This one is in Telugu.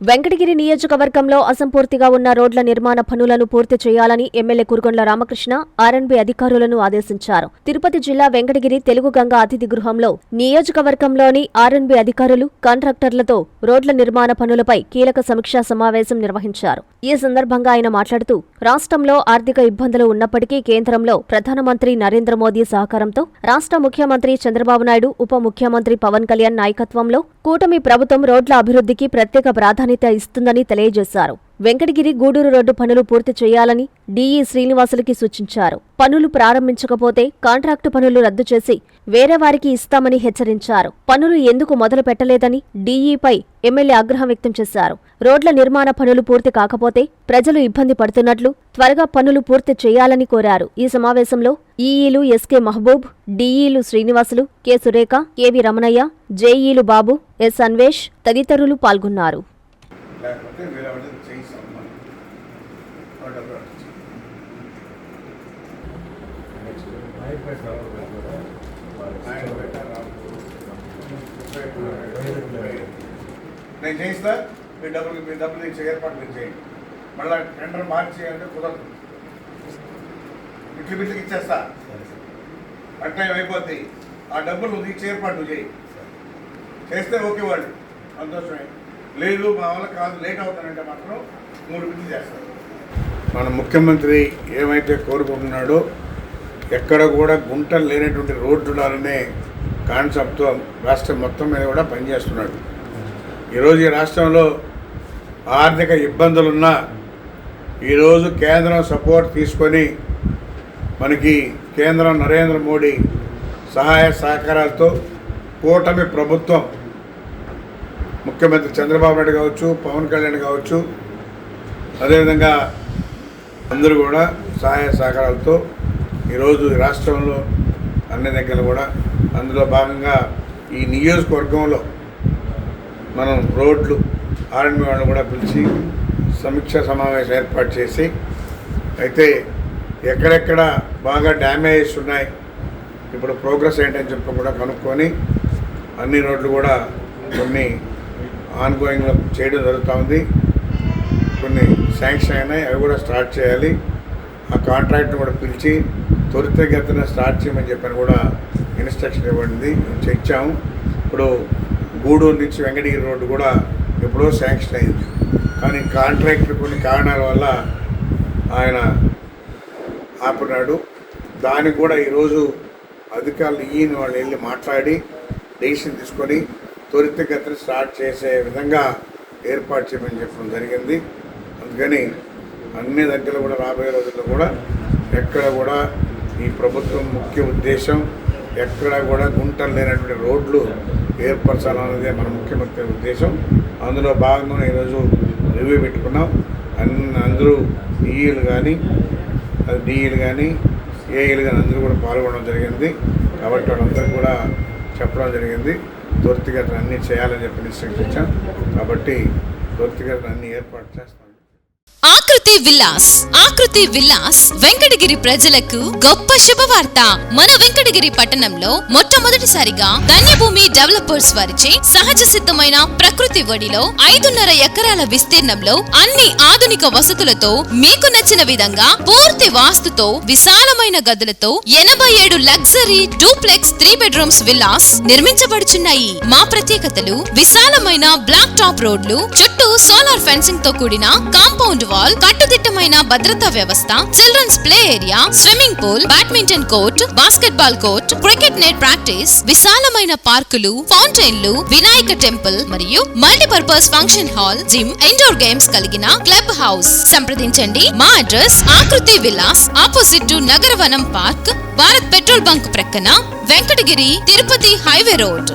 వెంకటగిరి నియోజకవర్గంలో అసంపూర్తిగా ఉన్న రోడ్ల నిర్మాణ పనులను పూర్తి చేయాలని ఎమ్మెల్యే కురుగొండ్ల రామకృష్ణ ఆర్ఎండ్బీ అధికారులను ఆదేశించారు. తిరుపతి జిల్లా వెంకటగిరి తెలుగు గంగ అతిథి గృహంలో నియోజకవర్గంలోని ఆర్ఎండ్బీ అధికారులు, కాంట్రాక్టర్లతో రోడ్ల నిర్మాణ పనులపై కీలక సమీక్షా సమావేశం నిర్వహించారు. ఈ సందర్భంగా ఆయన మాట్లాడుతూ, రాష్ట్రంలో ఆర్థిక ఇబ్బందులు ఉన్నప్పటికీ కేంద్రంలో ప్రధానమంత్రి నరేంద్ర మోదీ సహకారంతో రాష్ట్ర ముఖ్యమంత్రి చంద్రబాబు నాయుడు, ఉప ముఖ్యమంత్రి పవన్ కళ్యాణ్ నాయకత్వంలో కూటమి ప్రభుత్వం రోడ్ల అభివృద్ధికి ప్రత్యేక ప్రాధాన్యత ఇస్తుందని తెలియజేశారు. వెంకటగిరి గూడూరు రోడ్డు పనులు పూర్తి చేయాలని డీఈ శ్రీనివాసులకి సూచించారు. పనులు ప్రారంభించకపోతే కాంట్రాక్టు పనులు రద్దు చేసి వేరే వారికి ఇస్తామని హెచ్చరించారు. పనులు ఎందుకు మొదలు పెట్టలేదని డీఈపై ఎమ్మెల్యే ఆగ్రహం వ్యక్తం చేశారు. రోడ్ల నిర్మాణ పనులు పూర్తి కాకపోతే ప్రజలు ఇబ్బంది పడుతున్నట్లు, త్వరగా పనులు పూర్తి చేయాలని కోరారు. ఈ సమావేశంలో ఈఈలు ఎస్కే మహబూబ్, డీఈలు శ్రీనివాసులు, కె సురేఖ, కెవి రమణయ్య, జేఈలు బాబు, ఎస్ అన్వేష్ తదితరులు పాల్గొన్నారు. నేను చేయిస్తా, మీ డబ్బులు ఇచ్చే ఏర్పాటు మీరు చేయండి. మళ్ళీ టెండర్ మార్చి అంటే కుదరదు, ఇట్లు బిట్లకి ఇచ్చేస్తా, అట్లా అయిపోద్ది. ఆ డబ్బులు నువ్వు ఇచ్చే ఏర్పాటు నువ్వు చేయి. చేస్తే ఓకే, వాళ్ళు సంతోషమే. లేదు మా వల్ల కాదు, లేట్ అవుతానంటే మాత్రం 3 బిట్లు చేస్తారు. మన ముఖ్యమంత్రి ఏమైతే కోరుకుంటున్నాడో ఎక్కడ కూడా గుంటలు లేనటువంటి రోడ్లు ఉండాలనే కాన్సెప్ట్తో రాష్ట్రం మొత్తం మీద కూడా పనిచేస్తున్నాడు. ఈరోజు ఈ రాష్ట్రంలో ఆర్థిక ఇబ్బందులున్నా ఈరోజు కేంద్రం సపోర్ట్ తీసుకొని మనకి కేంద్రం నరేంద్ర మోడీ సహాయ సహకారాలతో కూటమి ప్రభుత్వం, ముఖ్యమంత్రి చంద్రబాబు నాయుడు కావచ్చు, పవన్ కళ్యాణ్ కావచ్చు, అదేవిధంగా అందరూ కూడా సహాయ సహకారాలతో ఈరోజు రాష్ట్రంలో అన్ని దగ్గర కూడా, అందులో భాగంగా ఈ నియోజకవర్గంలో మనం రోడ్లు ఆర్ఎండ్బీ వాళ్ళని కూడా పిలిచి సమీక్షా సమావేశం ఏర్పాటు చేసి, అయితే ఎక్కడెక్కడ బాగా డ్యామేజెస్ ఉన్నాయి, ఇప్పుడు ప్రోగ్రెస్ ఏంటని చెప్పి కూడా కనుక్కొని అన్ని రోడ్లు కూడా కొన్ని ఆన్గోయింగ్లో చేయడం జరుగుతూ ఉంది. కొన్ని శాంక్షన్ అయినాయి, అవి కూడా స్టార్ట్ చేయాలి. ఆ కాంట్రాక్ట్ని కూడా పిలిచి త్వరితగతిన స్టార్ట్ చేయమని చెప్పని కూడా ఇన్స్ట్రక్షన్ ఇవ్వండి, ఇచ్చాము. ఇప్పుడు గూడూరు నుంచి వెంకటగిరి రోడ్డు కూడా ఎప్పుడో శాంక్షన్ అయింది, కానీ కాంట్రాక్టర్ కొన్ని కారణాల వల్ల ఆయన ఆపినాడు. దానికి కూడా ఈరోజు అధికారులు ఈయన వాళ్ళు వెళ్ళి మాట్లాడి డెసిషన్ తీసుకొని త్వరితగతిన స్టార్ట్ చేసే విధంగా ఏర్పాటు చేయమని చెప్పడం జరిగింది. అందుకని అన్ని దగ్గర కూడా రాబోయే రోజుల్లో కూడా ఎక్కడ కూడా ఈ ప్రభుత్వం ముఖ్య ఉద్దేశం ఎక్కడ కూడా గుంటలు లేనటువంటి రోడ్లు ఏర్పరచాలన్నదే మన ముఖ్యమంత్రి ఉద్దేశం. అందులో భాగంగా ఈరోజు రివ్యూ పెట్టుకున్నాం. అందరూ ఈఈలు కానీ డిఈలు కానీ ఏఈలు కానీ అందరూ కూడా పాల్గొనడం జరిగింది. కాబట్టి వాళ్ళందరూ కూడా చెప్పడం జరిగింది, త్వరితగతిన అన్నీ చేయాలని చెప్పి ఇన్స్ట్రక్షన్ ఇచ్చాం. కాబట్టి త్వరితగతిన అన్నీ ఏర్పాటు చేస్తాం. ఆకృతి విల్లాస్ వెంకటగిరి ప్రజలకు గొప్ప శుభవార్త. మన వెంకటగిరి పట్టణంలో మొట్టమొదటిసారిగా ధన్యభూమి డెవలపర్స్ వారిచే సహజ సిద్ధమైన ప్రకృతి ఒడిలో 5.5 ఎకరాల విస్తీర్ణంలో అన్ని ఆధునిక వసతులతో మీకు నచ్చిన విధంగా పూర్తి వాస్తుతో విశాలమైన గదులతో 87 లగ్జరీ డూప్లెక్స్ 3 బెడ్రూమ్స్ విల్లాస్ నిర్మించబడుచున్నాయి. మా ప్రత్యేకతలు: విశాలమైన బ్లాక్ టాప్ రోడ్లు, చుట్టూ సోలార్ ఫెన్సింగ్ తో కూడిన కాంపౌండ్ వాల్, కట్టుదిట్టమైన భద్రతా వ్యవస్థ, children's play area, swimming pool, badminton court, basketball court, cricket net practice, విశాలమైన పార్కులు, ఫౌంటైన్లు, వినాయక టెంపుల్ మరియు multipurpose function hall, gym, indoor games కలిగిన క్లబ్ హౌస్. సంప్రదించండి. మా address Akruthi Vilas, opposite to Nagaravanam park, Bharat petrol bunk ప్రక్కన, వెంకటగిరి తిరుపతి హైవే రోడ్.